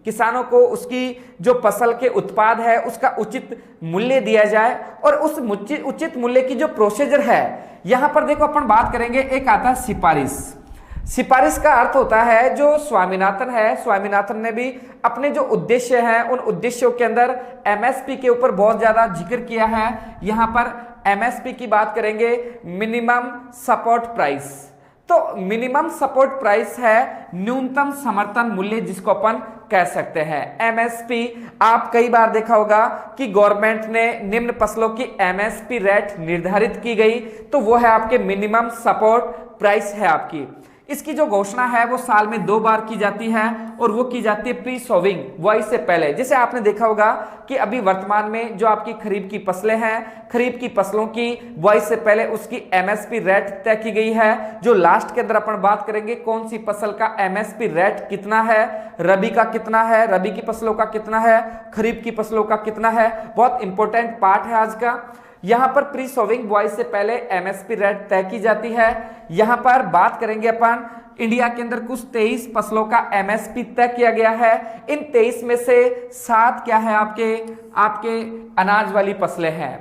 A: किसानों को उसकी जो फसल के उत्पाद है उसका उचित मूल्य दिया जाए और उस उचित मूल्य की जो प्रोसीजर है, यहां पर देखो अपन बात करेंगे। एक आता है सिफारिश। सिफारिश का अर्थ होता है जो स्वामीनाथन है, स्वामीनाथन ने भी अपने जो उद्देश्य हैं उन उद्देश्यों के अंदर MSP के ऊपर बहुत ज्यादा जिक्र किया है। यहां पर MSP की बात करेंगे, मिनिमम सपोर्ट प्राइस। तो मिनिमम सपोर्ट प्राइस है न्यूनतम समर्थन मूल्य, जिसको अपन कह सकते हैं MSP। आप कई बार देखा होगा कि गवर्नमेंट ने निम्न फसलों की MSP रेट निर्धारित की गई, तो वो है आपके मिनिमम सपोर्ट प्राइस है आपकी। इसकी जो घोषणा है वो साल में 2 बार की जाती है और वो की जाती है प्री सोविंग बुआई से पहले। जैसे आपने देखा होगा कि अभी वर्तमान में जो आपकी खरीफ की फसलें हैं, खरीफ की फसलों की बुआई से पहले उसकी MSP रेट तय की गई है। जो लास्ट के अंदर अपन बात करेंगे कौन सी फसल का MSP रेट कितना है, रबी का कितना है, रबी की फसलों का कितना है, खरीफ की फसलों का कितना है, बहुत इंपॉर्टेंट पार्ट है आज का। यहां पर प्री सोविंग बुआई से पहले MSP रेट तय की जाती है। यहां पर बात करेंगे अपन इंडिया के अंदर कुछ 23 फसलों का MSP तय किया गया है। इन 23 में से 7 क्या है आपके अनाज वाली फसलें हैं।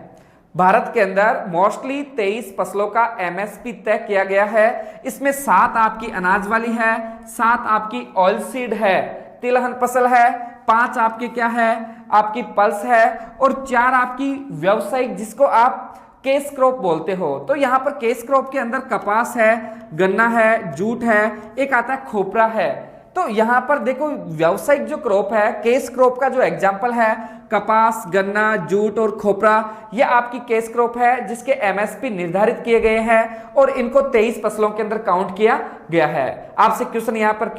A: भारत के अंदर मोस्टली 23 फसलों का MSP तय किया गया है। इसमें 7 आपकी अनाज वाली है, 7 आपकी ऑयल सीड है, तिलहन फसल है, 5 आपके क्या है आपकी पल्स है और 4 आपकी व्यावसायिक, जिसको आप केस क्रॉप बोलते हो। तो यहाँ पर केस क्रॉप के अंदर कपास है, गन्ना है, जूट है, एक आता है खोपरा है। तो यहाँ पर देखो व्यावसायिक जो क्रॉप है, केस क्रॉप का जो एग्जाम्पल है कपास, गन्ना, जूट और खोपरा, ये आपकी केस क्रॉप है जिसके MSP निर्धारित किए गए हैं और इनको 23 फसलों के अंदर काउंट किया गया है। आपसे क्वेश्चन यहाँ पर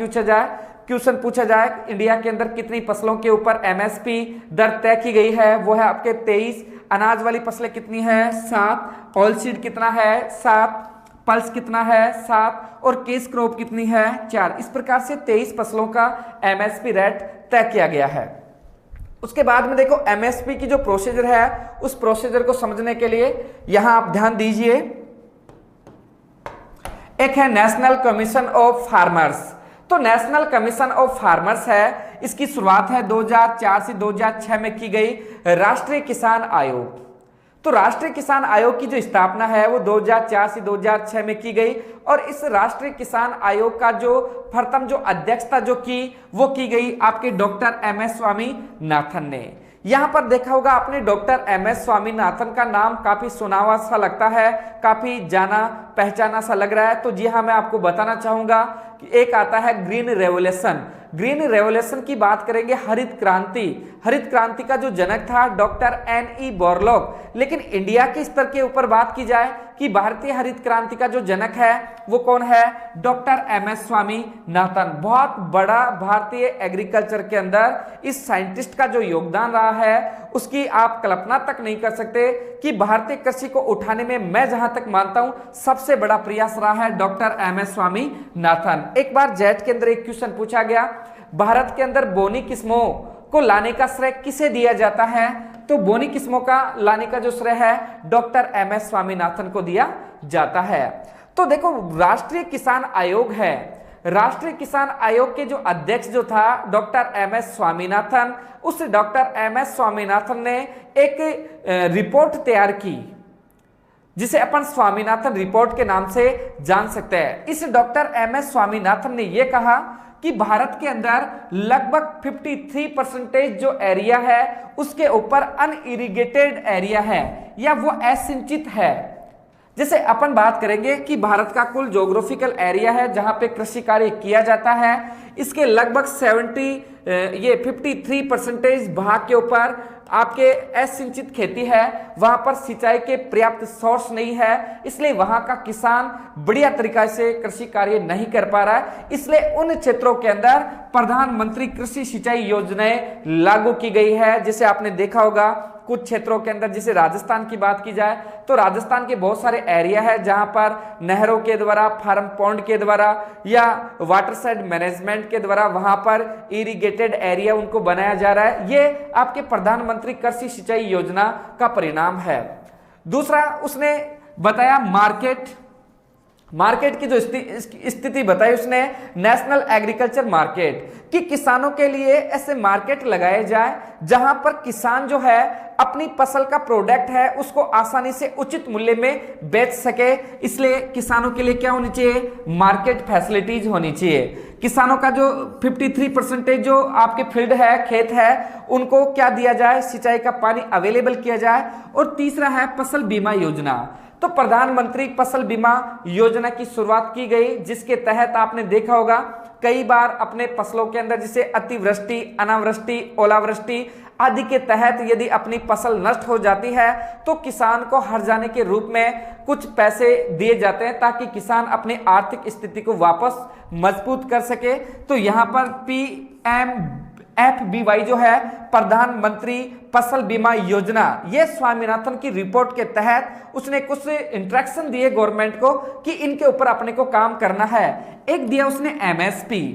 A: क्वेश्चन पूछा जाए इंडिया के अंदर कितनी फसलों के ऊपर MSP दर तय की गई है, वो है आपके 23। अनाज वाली फसलें कितनी है 7, ऑयल सीड कितना है 7, पल्स कितना है 7 और केस क्रॉप कितनी है 4। इस प्रकार से 23 फसलों का MSP रेट तय किया गया है। उसके बाद में देखो MSP की जो प्रोसीजर है उस प्रोसीजर को समझने के लिए यहां आप ध्यान दीजिए। एक है नेशनल कमीशन ऑफ फार्मर्स। तो नेशनल कमीशन ऑफ फार्मर्स है, इसकी शुरुआत है 2004 से 2006 में की गई राष्ट्रीय किसान आयोग। तो राष्ट्रीय किसान आयोग की जो स्थापना है वो 2004 से 2006 में की गई और इस राष्ट्रीय किसान आयोग का जो प्रथम जो अध्यक्षता जो की वो की गई आपके डॉक्टर MS स्वामीनाथन ने। यहां पर देखा होगा आपने डॉक्टर MS स्वामीनाथन का नाम काफी सुना हुआ सा लगता है, काफी जाना पहचाना सा लग रहा है। तो जी हाँ, मैं आपको बताना चाहूंगा कि एक आता है ग्रीन रेवोल्यूशन। ग्रीन रेवोल्यूशन की बात करेंगे हरित क्रांति। हरित क्रांति का जो जनक था डॉक्टर NE बोरलॉग। लेकिन इंडिया के स्तर के ऊपर बात की जाए कि भारतीय हरित क्रांति का जो जनक है वो कौन है, डॉक्टर MS स्वामीनाथन। बहुत बड़ा भारतीय एग्रीकल्चर के अंदर इस साइंटिस्ट का जो योगदान रहा है उसकी आप कल्पना तक नहीं कर सकते कि भारतीय कृषि को उठाने में मैं जहां तक मानता हूं सबसे बड़ा प्रयास रहा है डॉक्टर MS स्वामीनाथन। एक बार जेट के अंदर एक क्वेश्चन पूछा गया, भारत के अंदर बोनी किस्मों को लाने का श्रेय किसे दिया जाता है, तो बोनी किस्मों का लाने का जो श्रेय है डॉक्टर MS स्वामीनाथन को दिया जाता है। तो देखो राष्ट्रीय किसान आयोग है, राष्ट्रीय किसान आयोग के जो अध्यक्ष जो था डॉक्टर MS स्वामीनाथन, उस डॉक्टर MS स्वामीनाथन ने एक रिपोर्ट तैयार की जिसे अपन स्वामीनाथन रिपोर्ट के नाम से जान सकते हैं। इस डॉक्टर MS स्वामीनाथन ने यह कहा कि भारत के अंदर लगभग 53% जो एरिया है उसके ऊपर अनइरिगेटेड एरिया है या वो असिंचित है। जैसे अपन बात करेंगे कि भारत का कुल ज्योग्राफिकल एरिया है जहां पे कृषि कार्य किया जाता है, इसके लगभग 53% भाग के ऊपर आपके असिंचित खेती है, वहां पर सिंचाई के पर्याप्त सोर्स नहीं है, इसलिए वहां का किसान बढ़िया तरीके से कृषि कार्य नहीं कर पा रहा है। इसलिए उन क्षेत्रों के अंदर प्रधानमंत्री कृषि सिंचाई योजनाएं लागू की गई है। जैसे आपने देखा होगा कुछ क्षेत्रों के अंदर, जैसे राजस्थान की बात की जाए तो राजस्थान के बहुत सारे एरिया है जहां पर नहरों के द्वारा, फार्म पॉन्ड के द्वारा या वाटर साइड मैनेजमेंट के द्वारा वहां पर इरिगेटेड एरिया उनको बनाया जा रहा है। ये आपके प्रधानमंत्री कृषि सिंचाई योजना का परिणाम है। दूसरा उसने बताया मार्केट की जो स्थिति बताई उसने, नेशनल एग्रीकल्चर मार्केट, कि किसानों के लिए ऐसे मार्केट लगाए जाए जहां पर किसान जो है अपनी फसल का प्रोडक्ट है उसको आसानी से उचित मूल्य में बेच सके। इसलिए किसानों के लिए क्या होनी चाहिए, मार्केट फैसिलिटीज होनी चाहिए। किसानों का जो 53% जो आपके फील्ड है, खेत है, उनको क्या दिया जाए, सिंचाई का पानी अवेलेबल किया जाए। और तीसरा है फसल बीमा योजना। तो प्रधानमंत्री फसल बीमा योजना की शुरुआत की गई, जिसके तहत आपने देखा होगा कई बार अपने फसलों के अंदर जैसे अतिवृष्टि, अनावृष्टि, ओलावृष्टि आदि के तहत यदि अपनी फसल नष्ट हो जाती है तो किसान को हर्जाने के रूप में कुछ पैसे दिए जाते हैं ताकि किसान अपनी आर्थिक स्थिति को वापस मजबूत कर सके। तो यहाँ पर PMFBY जो है, प्रधानमंत्री फसल बीमा योजना, ये स्वामीनाथन की रिपोर्ट के तहत उसने कुछ इंस्ट्रक्शन दिए गवर्नमेंट को कि इनके ऊपर अपने को काम करना है। एक दिया उसने MSP,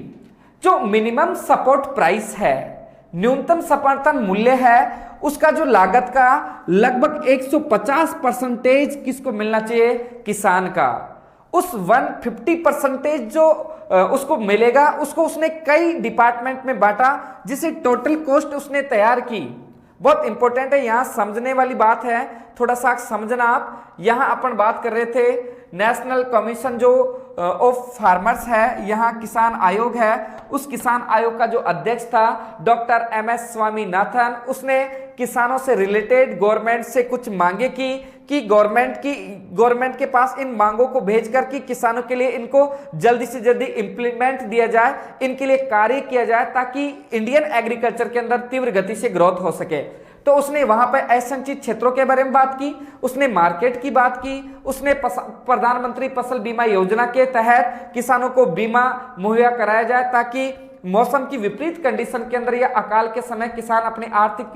A: जो मिनिमम सपोर्ट प्राइस है, न्यूनतम समर्थन मूल्य है, उसका जो लागत का लगभग 150% किसको मिलना चाहिए, किसान का। उस 150% जो उसको मिलेगा उसको उसने कई डिपार्टमेंट में बांटा, जिसे टोटल कॉस्ट उसने तैयार की। बहुत इंपॉर्टेंट है, यहां समझने वाली बात है, थोड़ा सा समझना आप। यहां अपन बात कर रहे थे नेशनल कमीशन जो ऑफ फार्मर्स है, यहाँ किसान आयोग है, उस किसान आयोग का जो अध्यक्ष था डॉक्टर MS स्वामीनाथन, उसने किसानों से रिलेटेड गवर्नमेंट से कुछ मांगे की कि गवर्नमेंट के पास इन मांगों को भेजकर कि किसानों के लिए इनको जल्दी से जल्दी इंप्लीमेंट दिया जाए, इनके लिए कार्य किया जाए ताकि इंडियन एग्रीकल्चर के अंदर तीव्र गति से ग्रोथ हो सके। तो उसने वहां पर असंचित क्षेत्रों के बारे में बात की, उसने मार्केट की बात की, उसने प्रधानमंत्री फसल बीमा योजना के तहत किसानों को बीमा मुहैया कराया जाए ताकि मौसम की विपरीत कंडीशन के अंदर या अकाल के समय किसान अपनी आर्थिक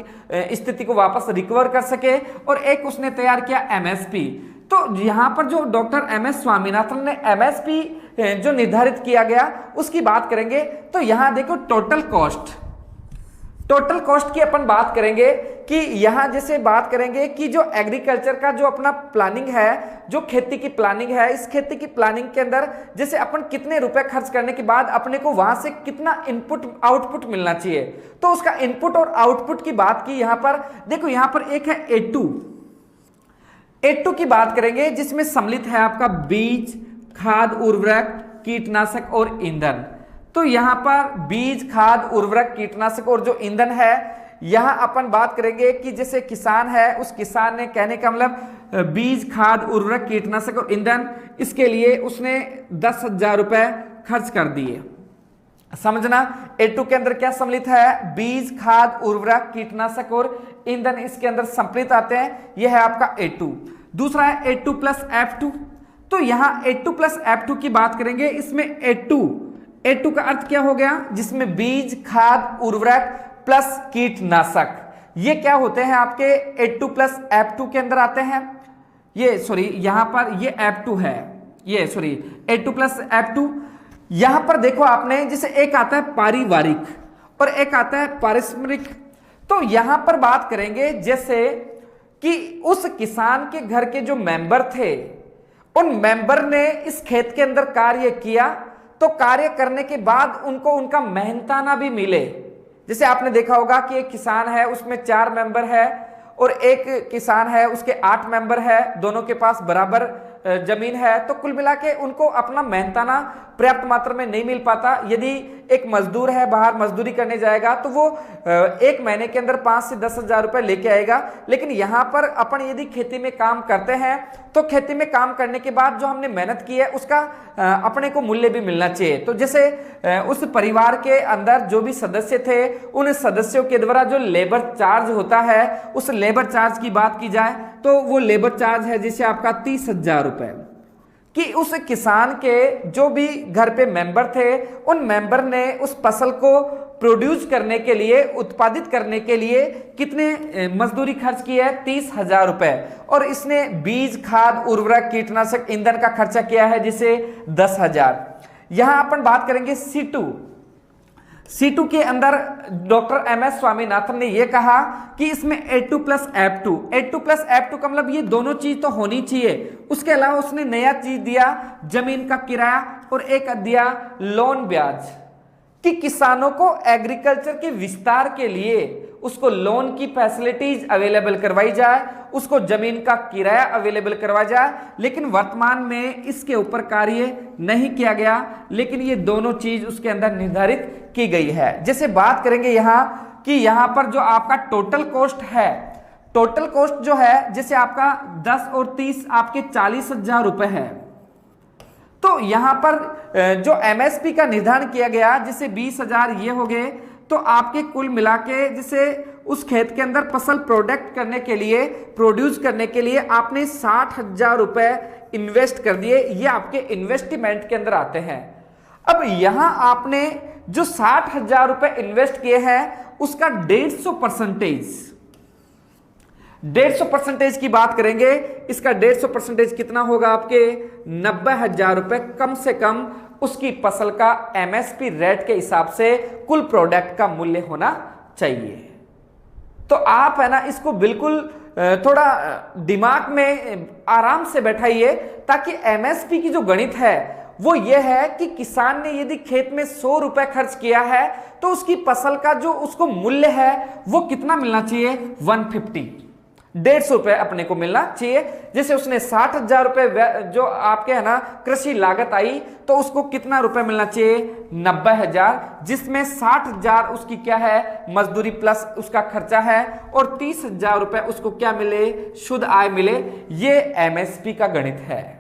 A: स्थिति को वापस रिकवर कर सके। और एक उसने तैयार किया MSP। तो यहां पर जो डॉक्टर MS स्वामीनाथन ने MSP जो निर्धारित किया गया उसकी बात करेंगे। तो यहां देखो टोटल कॉस्ट की अपन बात करेंगे कि यहां जैसे बात करेंगे कि जो एग्रीकल्चर का जो अपना प्लानिंग है, जो खेती की प्लानिंग है, इस खेती की प्लानिंग के अंदर जैसे अपन कितने रुपए खर्च करने के बाद अपने को वहां से कितना इनपुट आउटपुट मिलना चाहिए, तो उसका इनपुट और आउटपुट की बात की। यहां पर देखो, यहां पर एक है A2 की बात करेंगे, जिसमें सम्मिलित है आपका बीज, खाद, उर्वरक, कीटनाशक और ईंधन। तो यहां पर बीज, खाद, उर्वरक, कीटनाशक और जो ईंधन है, यहां अपन बात करेंगे कि जैसे किसान है, उस किसान ने, कहने का मतलब बीज, खाद, उर्वरक, कीटनाशक और ईंधन, इसके लिए उसने 10,000 रुपए खर्च कर दिए। समझना, A2 के अंदर क्या सम्मिलित है, बीज, खाद, उर्वरक, कीटनाशक और ईंधन इसके अंदर सम्मिलित आते हैं। यह है आपका A2। दूसरा है A2 प्लस F2। तो यहां A2 प्लस F2 की बात करेंगे, इसमें A2 का अर्थ क्या हो गया, जिसमें बीज, खाद, उर्वरक प्लस कीटनाशक, ये क्या होते हैं आपके A2 प्लस F2 के अंदर आते हैं। ये सॉरी, यहां पर ये F2 है, ये सॉरी A2 प्लस F2। यहां पर देखो आपने, जैसे एक आता है पारिवारिक और एक आता है पारिश्रमिक। तो यहां पर बात करेंगे जैसे कि उस किसान के घर के जो मेंबर थे, उन मेंबर ने इस खेत के अंदर कार्य किया, तो कार्य करने के बाद उनको उनका मेहनताना भी मिले। जैसे आपने देखा होगा कि एक किसान है, उसमें 4 मेंबर है और एक किसान है उसके 8 मेंबर है, दोनों के पास बराबर जमीन है, तो कुल मिला के उनको अपना मेहनताना पर्याप्त मात्रा में नहीं मिल पाता। यदि एक मजदूर है बाहर मजदूरी करने जाएगा तो वो एक महीने के अंदर 5 से 10 हजार रुपए लेके आएगा, लेकिन यहाँ पर अपन यदि खेती में काम करते हैं तो खेती में काम करने के बाद जो हमने मेहनत की है उसका अपने को मूल्य भी मिलना चाहिए। तो जैसे उस परिवार के अंदर जो भी सदस्य थे उन सदस्यों के द्वारा जो लेबर चार्ज होता है, उस लेबर चार्ज की बात की जाए तो वो लेबर चार्ज है जैसे आपका 30,000 रुपए, कि उस किसान के जो भी घर पे मेंबर थे उन मेंबर ने उस फसल को प्रोड्यूस करने के लिए, उत्पादित करने के लिए कितने मजदूरी खर्च की है, 30,000 रुपए। और इसने बीज, खाद, उर्वरक, कीटनाशक, ईंधन का खर्चा किया है जिसे 10,000। यहां अपन बात करेंगे C2 के अंदर डॉक्टर MS स्वामीनाथन ने यह कहा कि इसमें A2 प्लस F2 का मतलब ये दोनों चीज तो होनी चाहिए। उसके अलावा उसने नया चीज दिया जमीन का किराया और एक दिया लोन ब्याज, कि किसानों को एग्रीकल्चर के विस्तार के लिए उसको लोन की फैसिलिटीज अवेलेबल करवाई जाए, उसको जमीन का किराया अवेलेबल करवाया जाए। लेकिन वर्तमान में इसके ऊपर कार्य नहीं किया गया, लेकिन ये दोनों चीज उसके अंदर निर्धारित की गई है। जैसे बात करेंगे यहां कि यहां पर जो आपका टोटल कॉस्ट है, टोटल कॉस्ट जो है जैसे आपका 10 और 30 आपके 40,000 रुपए है। तो यहां पर जो MSP का निर्धारण किया गया जिसे 20,000 ये हो गए, तो आपके कुल मिला के जिसे उस खेत के अंदर फसल प्रोडक्ट करने के लिए, प्रोड्यूस करने के लिए आपने 60,000 रुपए इन्वेस्ट कर दिए, ये आपके इन्वेस्टमेंट के अंदर आते हैं। अब यहां आपने जो 60,000 रुपए इन्वेस्ट किए हैं उसका 150% की बात करेंगे, इसका 150% कितना होगा आपके 90,000 रुपए कम से कम उसकी फसल का MSP रेट के हिसाब से कुल प्रोडक्ट का मूल्य होना चाहिए। तो आप है ना इसको बिल्कुल थोड़ा दिमाग में आराम से बैठाइए, ताकि MSP की जो गणित है वो ये है कि किसान ने यदि खेत में 100 रुपए खर्च किया है तो उसकी फसल का जो उसको मूल्य है वो कितना मिलना चाहिए, 150 रुपए अपने को मिलना चाहिए। जैसे उसने 60,000 रुपए जो आपके है ना कृषि लागत आई, तो उसको कितना रुपए मिलना चाहिए, 90,000, जिसमें 60,000 उसकी क्या है, मजदूरी प्लस उसका खर्चा है, और 30,000 रुपए उसको क्या मिले, शुद्ध आय मिले। ये MSP का गणित है।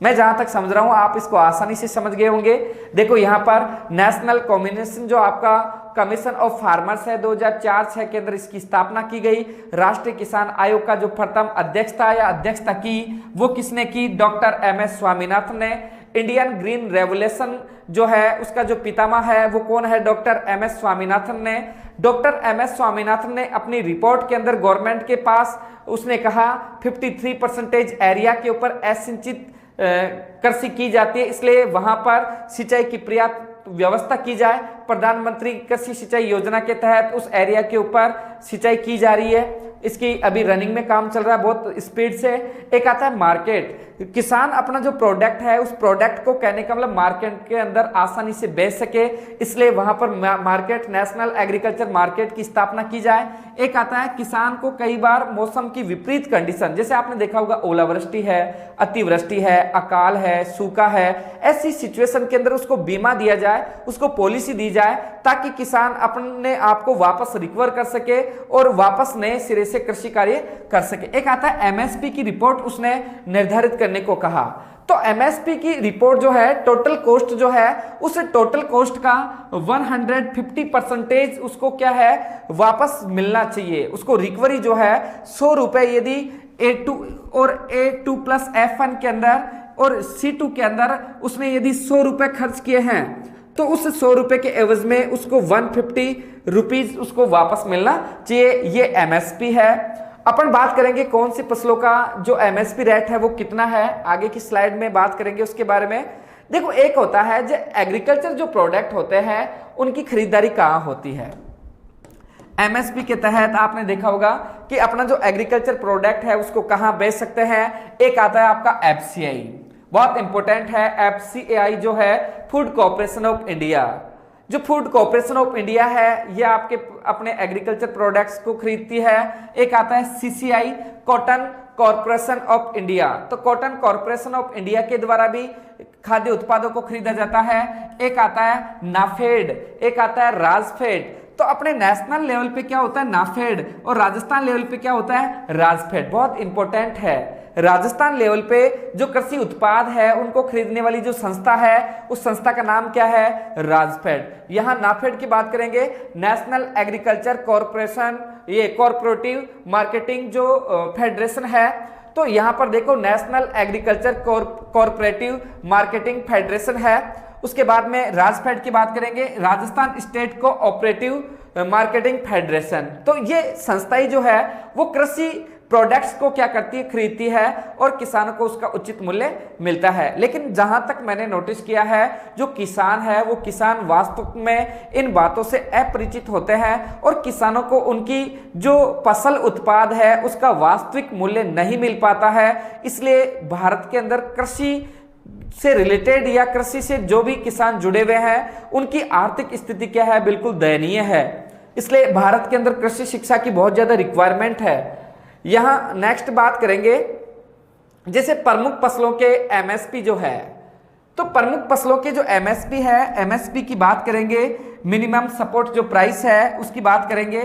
A: मैं जहां तक समझ रहा हूं आप इसको आसानी से समझ गए होंगे। देखो यहां पर नेशनल कॉम्बिनेशन जो आपका कमीशन ऑफ फार्मर्स है 2004-06 के अंदर इसकी स्थापना की गई। राष्ट्रीय किसान आयोग का जो प्रथम अध्यक्षता या अध्यक्षता की वो किसने की, डॉक्टर MS स्वामीनाथन ने। इंडियन ग्रीन रेवोल्यूशन जो है उसका जो पितामह है वो कौन है, डॉक्टर MS स्वामीनाथन ने। डॉक्टर MS स्वामीनाथन ने अपनी रिपोर्ट के अंदर गवर्नमेंट के पास उसने कहा 53% एरिया के ऊपर असिंचित कृषि की जाती है, इसलिए वहां पर सिंचाई की पर्याप्त व्यवस्था की जाए। प्रधानमंत्री कृषि सिंचाई योजना के तहत उस एरिया के ऊपर सिंचाई की जा रही है, इसकी अभी रनिंग में काम चल रहा है बहुत स्पीड से। एक आता है मार्केट, किसान अपना जो प्रोडक्ट है उस प्रोडक्ट को कहने का मतलब मार्केट के अंदर आसानी से बेच सके, इसलिए वहां पर मार्केट, नेशनल एग्रीकल्चर मार्केट की स्थापना की जाए। एक आता है किसान को कई बार मौसम की विपरीत कंडीशन, जैसे आपने देखा होगा ओलावृष्टि है, अतिवृष्टि है, अकाल है, सूखा है, ऐसी सिचुएशन के अंदर उसको बीमा दिया जाए, उसको पॉलिसी दी जाए, ताकि किसान अपने आप को वापस रिकवर कर सके और वापस नए सिरे से कृषि कार्य कर सके। एक आता है MSP की रिपोर्ट, उसने निर्धारित करने को कहा। तो MSP की रिपोर्ट जो है, टोटल कॉस्ट जो है, उस टोटल कॉस्ट का 150% उसको क्या है, वापस मिलना चाहिए। उसको रिकवरी जो है 100 रुपए यदि A2 और A2 प्लस F1 के अंदर और C2 के अंदर उसने यदि 100 रुपए खर्च किए हैं, तो उस 100 रुपए के एवज में उसको 150 रुपीज उसको वापस मिलना चाहिए। ये MSP है। अपन बात करेंगे कौन सी फसलों का जो MSP रेट है वो कितना है, आगे की स्लाइड में बात करेंगे उसके बारे में। देखो एक होता है जो एग्रीकल्चर जो प्रोडक्ट होते हैं उनकी खरीदारी कहाँ होती है। MSP के तहत आपने देखा होगा कि अपना जो एग्रीकल्चर प्रोडक्ट है उसको कहाँ बेच सकते हैं। एक आता है आपका FCI, बहुत इंपॉर्टेंट है। FCI जो है फूड कॉर्पोरेशन ऑफ इंडिया, जो फूड कॉर्पोरेशन ऑफ इंडिया है ये आपके अपने एग्रीकल्चर प्रोडक्ट्स को खरीदती है। एक आता है CCI, cotton corporation of India, तो कॉटन कॉर्पोरेशन ऑफ इंडिया के द्वारा भी खाद्य उत्पादों को खरीदा जाता है। एक आता है नाफेड, एक आता है राजफेड। तो अपने नेशनल लेवल पे क्या होता है नाफेड, और राजस्थान लेवल पे क्या होता है राजफेड। बहुत इंपॉर्टेंट है, राजस्थान लेवल पे जो कृषि उत्पाद है उनको खरीदने वाली जो संस्था है उस संस्था का नाम क्या है राजफेड। यहां नाफेड की बात करेंगे, नेशनल एग्रीकल्चर कॉर्पोरेशन, ये कॉर्पोरेटिव मार्केटिंग जो फेडरेशन है। तो यहां पर देखो national agriculture corporative marketing federation है। उसके बाद में राजफेड की बात करेंगे, Rajasthan state cooperative marketing federation. तो ये संस्थाएं जो है वो कृषि प्रोडक्ट्स को क्या करती है खरीदती है और किसानों को उसका उचित मूल्य मिलता है। लेकिन जहां तक मैंने नोटिस किया है जो किसान है वो किसान वास्तव में इन बातों से अपरिचित होते हैं और किसानों को उनकी जो फसल उत्पाद है उसका वास्तविक मूल्य नहीं मिल पाता है। इसलिए भारत के अंदर कृषि से रिलेटेड या कृषि से जो भी किसान जुड़े हुए हैं उनकी आर्थिक स्थिति क्या है बिल्कुल दयनीय है। इसलिए भारत के अंदर कृषि शिक्षा की बहुत ज्यादा रिक्वायरमेंट है। यहां नेक्स्ट बात करेंगे जैसे प्रमुख फसलों के एमएसपी जो है, तो प्रमुख फसलों के जो एमएसपी है, एमएसपी की बात करेंगे, मिनिमम सपोर्ट जो प्राइस है उसकी बात करेंगे।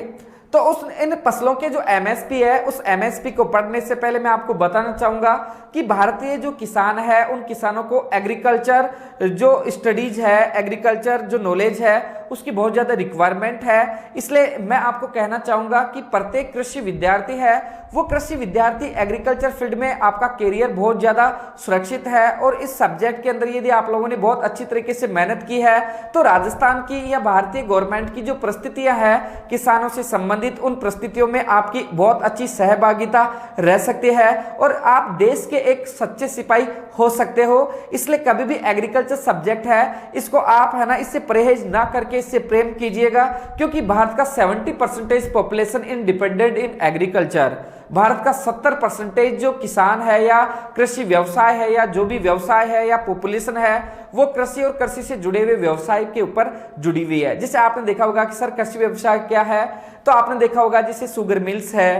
A: तो उस इन फसलों के जो एमएसपी है उस एमएसपी को पढ़ने से पहले मैं आपको बताना चाहूंगा कि भारतीय जो किसान है उन किसानों को एग्रीकल्चर जो स्टडीज है, एग्रीकल्चर जो नॉलेज है उसकी बहुत ज्यादा रिक्वायरमेंट है। इसलिए मैं आपको कहना चाहूंगा कि प्रत्येक कृषि विद्यार्थी है वो कृषि विद्यार्थी एग्रीकल्चर फील्ड में आपका करियर बहुत ज्यादा सुरक्षित है। और इस सब्जेक्ट के अंदर यदि आप लोगों ने बहुत अच्छी तरीके से मेहनत की है तो राजस्थान की या भारतीय गवर्नमेंट की जो परिस्थितियां हैं किसानों से संबंधित उन परिस्थितियों में आपकी बहुत अच्छी सहभागिता रह सकती है और आप देश के एक सच्चे सिपाही हो सकते हो। इसलिए कभी भी एग्रीकल्चर सब्जेक्ट है इसको आप है ना इससे परहेज ना करके इससे प्रेम कीजिएगा, क्योंकि भारत का 70% population in dependent in agriculture. Bharat का 70% जो किसान है या कृषि व्यवसाय है या जो भी व्यवसाय है या पॉपुलेशन है वो कृषि और कृषि से जुड़े हुए व्यवसाय के ऊपर जुड़ी हुई है। जैसे आपने देखा होगा कि सर कृषि व्यवसाय क्या है, तो आपने देखा होगा जैसे शुगर मिल्स है,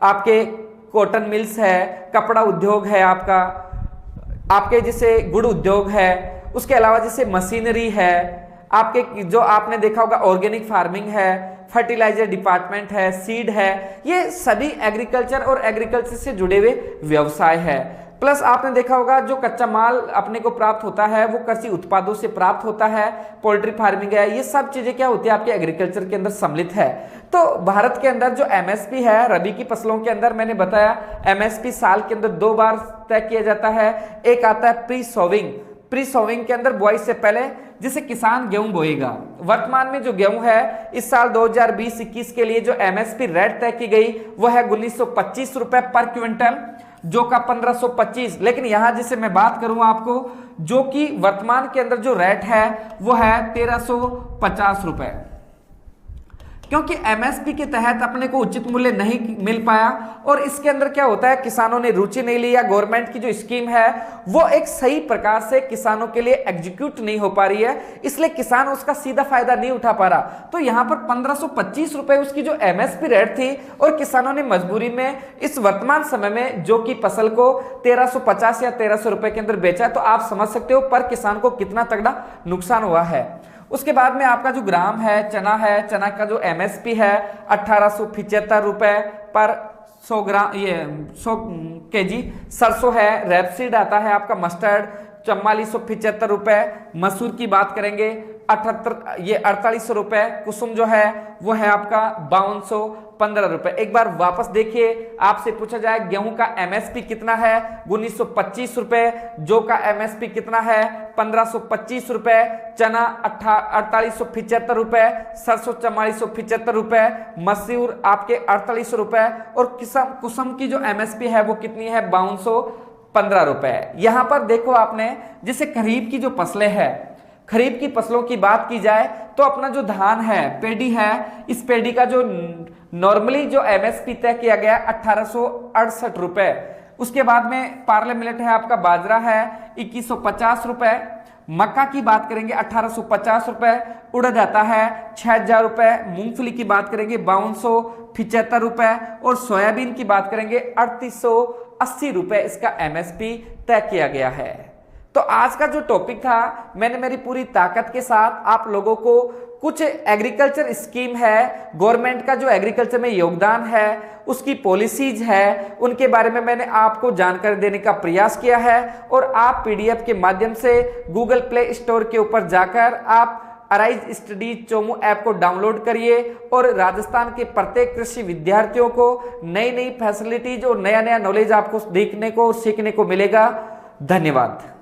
A: आपके कॉटन मिल्स है, कपड़ा उद्योग है, आपके जैसे गुड़ उद्योग है, उसके अलावा जैसे मशीनरी है, आपके जो आपने देखा होगा ऑर्गेनिक फार्मिंग है, फर्टिलाइजर डिपार्टमेंट है, सीड है, ये सभी एग्रीकल्चर और एग्रीकल्चर से जुड़े हुए व्यवसाय है। प्लस आपने देखा होगा जो कच्चा माल अपने को प्राप्त होता है वो कृषि उत्पादों से प्राप्त होता है, पोल्ट्री फार्मिंग है, ये सब चीजें क्या होती है आपके एग्रीकल्चर के अंदर सम्मिलित है। तो भारत के अंदर जो एमएसपी है रबी की फसलों के अंदर मैंने बताया एमएसपी साल के अंदर 2 बार तय किया जाता है। एक आता है प्री सोविंग के अंदर बुआई से पहले जिसे किसान गेहूं बोएगा। वर्तमान में जो गेहूं है इस साल 2020-21 के लिए जो एमएसपी रेट तय की गई वो है 1925 रुपए पर क्विंटल, जो का 1525। लेकिन यहां जिसे मैं बात करूं आपको जो कि वर्तमान के अंदर जो रेट है वो है 1350 रुपए, क्योंकि एमएसपी के तहत अपने को उचित मूल्य नहीं मिल पाया। और इसके अंदर क्या होता है किसानों ने रुचि नहीं ली या गवर्नमेंट की जो स्कीम है वो एक सही प्रकार से किसानों के लिए एग्जीक्यूट नहीं हो पा रही है, इसलिए किसान उसका सीधा फायदा नहीं उठा पा रहा। तो यहां पर 1525 रुपए उसकी जो एमएसपी रेट थी और किसानों ने मजबूरी में इस वर्तमान समय में जो कि फसल को 1350 या 1300 रुपए के अंदर बेचा, तो आप समझ सकते हो पर किसान को कितना तगड़ा नुकसान हुआ है। उसके बाद में आपका जो ग्राम है, चना का जो एमएसपी है 1875 रुपए पर 100 ग्राम, ये 100 केजी। सरसों है, रेपसीड आता है आपका मस्टर्ड 4475 रुपए। मसूर की बात करेंगे 4800 रुपए। कुसुम जो है वो है आपका 5215 रुपए। एक बार वापस देखिए, आपसे पूछा जाए गेहूं का एमएसपी कितना है 1925 रुपए, जौ का एमएसपी कितना है 1525 रुपए, चना 4875 रुपए, सरसों 4475 रुपए, मसूर आपके 4800 रुपए और कुसुम की जो एमएसपी है वो कितनी है 5215 रुपए। यहां पर देखो आपने जैसे खरीफ की जो फसलें हैं, खरीफ की फसलों की बात की जाए तो अपना जो धान है, पेडी है, इस पेडी का जो नॉर्मली जो एमएसपी तय किया गया 1868 रुपए। उसके बाद में पार्ले मिलेट है आपका, बाजरा है 2150 रुपए। मक्का की बात करेंगे 1850 रुपए, उड़द आता है 6000 रुपए, मूंगफली की बात करेंगे 5275 रुपए और सोयाबीन की बात करेंगे 3880 रुपए इसका एमएसपी तय किया गया है। तो आज का जो टॉपिक था, मैंने मेरी पूरी ताकत के साथ आप लोगों को कुछ एग्रीकल्चर स्कीम है, गवर्नमेंट का जो एग्रीकल्चर में योगदान है, उसकी पॉलिसीज है, उनके बारे में मैंने आपको जानकारी देने का प्रयास किया है। और आप पीडीएफ के माध्यम से गूगल प्ले स्टोर के ऊपर जाकर आप अराइज स्टडी चोमू ऐप को डाउनलोड करिए और राजस्थान के प्रत्येक कृषि विद्यार्थियों को नई नई फैसिलिटीज और नया नया नॉलेज आपको देखने को और सीखने को मिलेगा। धन्यवाद।